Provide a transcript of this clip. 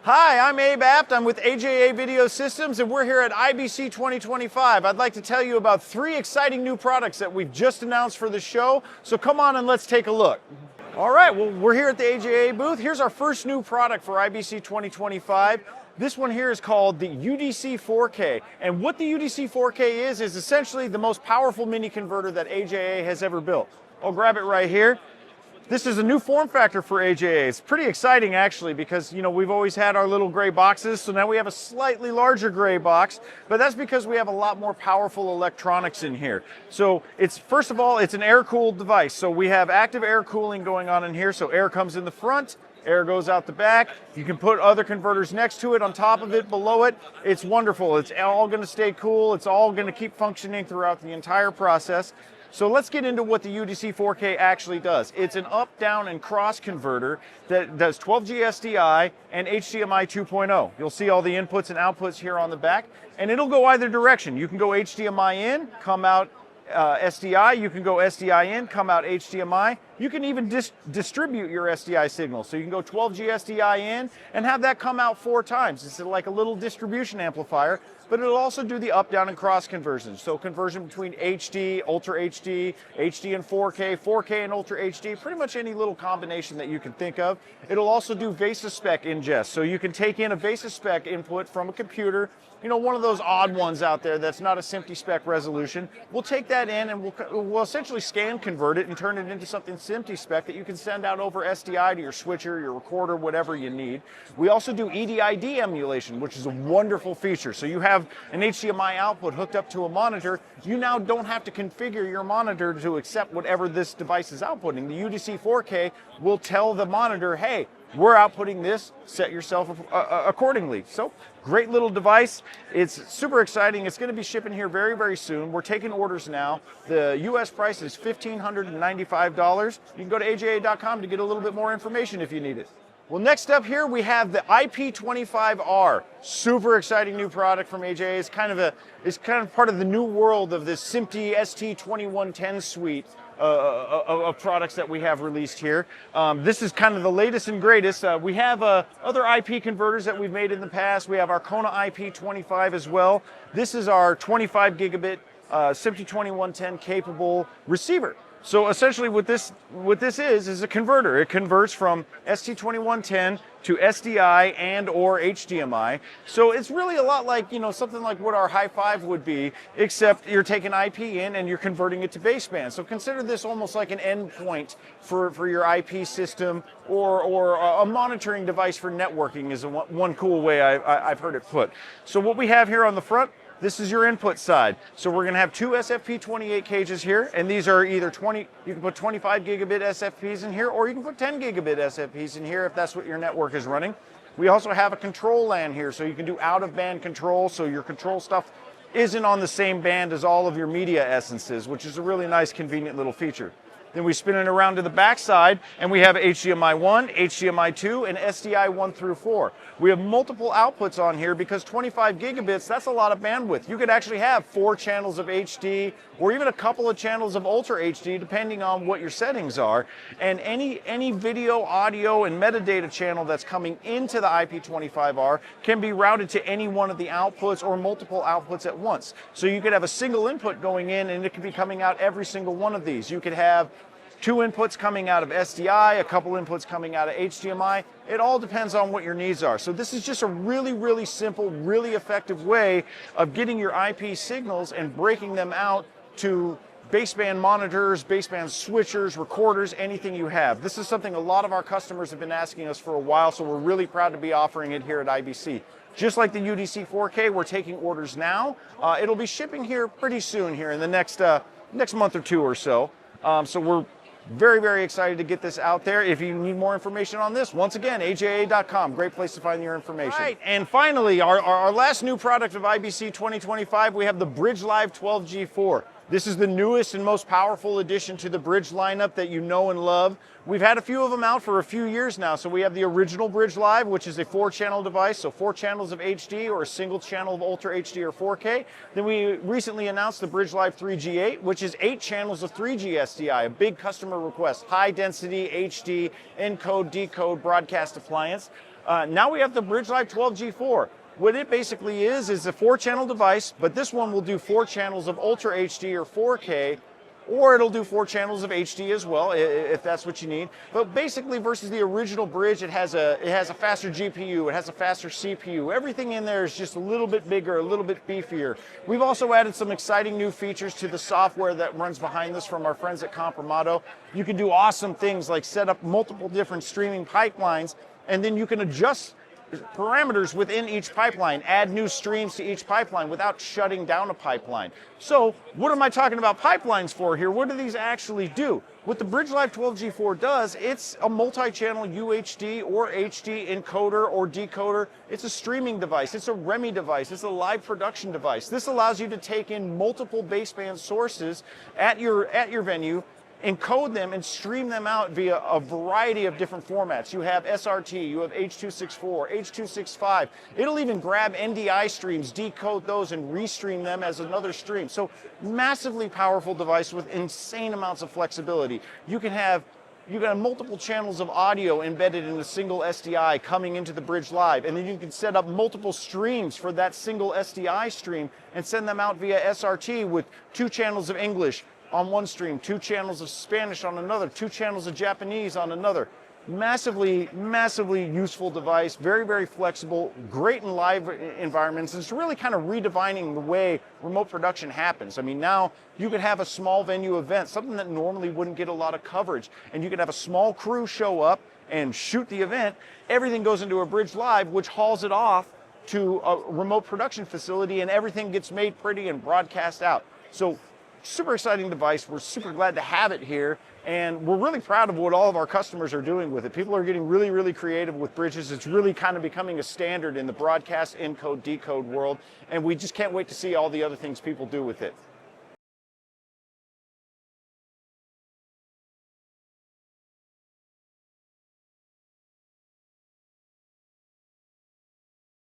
Hi, I'm Abe Apt. I'm with AJA Video Systems, and we're here at IBC 2025. I'd like to tell you about 3 exciting new products that we've just announced for the show, so come on and let's take a look. All right, well, we're here at the AJA booth. Here's our first new product for IBC 2025. This one here is called the UDC 4K, and what the UDC 4K is essentially the most powerful mini converter that AJA has ever built. I'll grab it right here. This is a new form factor for AJA. It's pretty exciting actually because, we've always had our little gray boxes, so now we have a slightly larger gray box, but that's because we have a lot more powerful electronics in here. So first of all, it's an air-cooled device. So we have active air cooling going on in here, so air comes in the front, air goes out the back. You can put other converters next to it, on top of it, below it. It's wonderful. It's all gonna stay cool. It's all gonna keep functioning throughout the entire process. So let's get into what the UDC 4K actually does. It's an up, down, and cross converter that does 12G SDI and HDMI 2.0. You'll see all the inputs and outputs here on the back, and it'll go either direction. You can go HDMI in, come out SDI, you can go SDI in, come out HDMI. You can even distribute your SDI signal. So you can go 12G SDI in and have that come out 4 times. It's like a little distribution amplifier, but it'll also do the up, down, and cross conversion. So conversion between HD, Ultra HD, HD and 4K, 4K and Ultra HD, pretty much any little combination that you can think of. It'll also do VESA spec ingest. So you can take in a VESA spec input from a computer, one of those odd ones out there that's not a SMPTE spec resolution. We'll take that in and we'll essentially scan convert it and turn it into something SMPTE spec that you can send out over SDI to your switcher, your recorder, whatever you need. We also do EDID emulation, which is a wonderful feature. So you have an HDMI output hooked up to a monitor. You now don't have to configure your monitor to accept whatever this device is outputting. The UDC 4K will tell the monitor, hey, we're outputting this, set yourself accordingly. So great little device. It's super exciting. It's going to be shipping here very, very soon. We're taking orders now. The US price is $1,595. You can go to AJA.com to get a little bit more information if you need it. Well, next up here we have the IP25R. Super exciting new product from AJA. It's kind of part of the new world of this SMPTE ST2110 suite of products that we have released here. This is kind of the latest and greatest. We have other IP converters that we've made in the past. We have our Kona IP25 as well. This is our 25 gigabit SMPTE 2110 capable receiver. So essentially what this is a converter. It converts from ST2110 to SDI and or HDMI. So it's really a lot like, something like what our Hi5 would be, except you're taking IP in and you're converting it to baseband. So consider this almost like an endpoint for your IP system or a monitoring device for networking is one cool way I've heard it put. So what we have here on the front, this is your input side. So we're gonna have 2 SFP28 cages here, and these are either you can put 25 gigabit SFPs in here, or you can put 10 gigabit SFPs in here if that's what your network is running. We also have a control LAN here, so you can do out-of-band control, so your control stuff isn't on the same band as all of your media essences, which is a really nice, convenient little feature. Then we spin it around to the back side, and we have HDMI 1, HDMI 2, and SDI 1 through 4. We have multiple outputs on here because 25 gigabits, that's a lot of bandwidth. You could actually have 4 channels of HD or even a couple of channels of Ultra HD, depending on what your settings are. And any video, audio, and metadata channel that's coming into the IP25R can be routed to any one of the outputs or multiple outputs at once. So you could have a single input going in, and it could be coming out every single one of these. You could have 2 inputs coming out of SDI, a couple inputs coming out of HDMI. It all depends on what your needs are. So this is just a really, really simple, really effective way of getting your IP signals and breaking them out to baseband monitors, baseband switchers, recorders, anything you have. This is something a lot of our customers have been asking us for a while, so we're really proud to be offering it here at IBC. Just like the UDC 4K, we're taking orders now. It'll be shipping here pretty soon here in the next month or 2 or so. So we're very, very excited to get this out there. If you need more information on this, once again, AJA.com, great place to find your information. All right, and finally, our last new product of IBC 2025, we have the BridgeLive 12G4. This is the newest and most powerful addition to the Bridge lineup that you know and love. We've had a few of them out for a few years now. So we have the original BridgeLive, which is a 4-channel device, so 4 channels of HD or a single channel of Ultra HD or 4K. Then we recently announced the BridgeLive 3G8, which is 8 channels of 3G SDI, a big customer request, high density HD encode decode broadcast appliance. Now we have the Bridge Live 12G4. What it basically is a 4-channel device, but this one will do 4 channels of Ultra HD or 4K, or it'll do 4 channels of HD as well, if that's what you need. But basically, versus the original Bridge, it has a faster GPU, it has a faster CPU. Everything in there is just a little bit bigger, a little bit beefier. We've also added some exciting new features to the software that runs behind this from our friends at Compromato. You can do awesome things like set up multiple different streaming pipelines, and then you can adjust parameters within each pipeline, add new streams to each pipeline without shutting down a pipeline. So what am I talking about pipelines for here? What do these actually do? What the Bridge Live 12G4 does, it's a multi-channel UHD or HD encoder or decoder. It's a streaming device, it's a REMI device, it's a live production device. This allows you to take in multiple baseband sources at your venue, encode them and stream them out via a variety of different formats. You have SRT, you have H.264, H.265. It'll even grab NDI streams, decode those, and restream them as another stream. So massively powerful device with insane amounts of flexibility. You can have multiple channels of audio embedded in a single SDI coming into the Bridge Live, and then you can set up multiple streams for that single SDI stream and send them out via SRT with 2 channels of English on one stream, 2 channels of Spanish on another, 2 channels of Japanese on another. Massively, massively useful device, very, very flexible, great in live environments. It's really kind of redefining the way remote production happens. I mean, now you could have a small venue event, something that normally wouldn't get a lot of coverage, and you could have a small crew show up and shoot the event. Everything goes into a Bridge Live, which hauls it off to a remote production facility, and everything gets made pretty and broadcast out. So super exciting device. We're super glad to have it here, and we're really proud of what all of our customers are doing with it. People are getting really, really creative with bridges. It's really kind of becoming a standard in the broadcast, encode, decode world, and we just can't wait to see all the other things people do with it.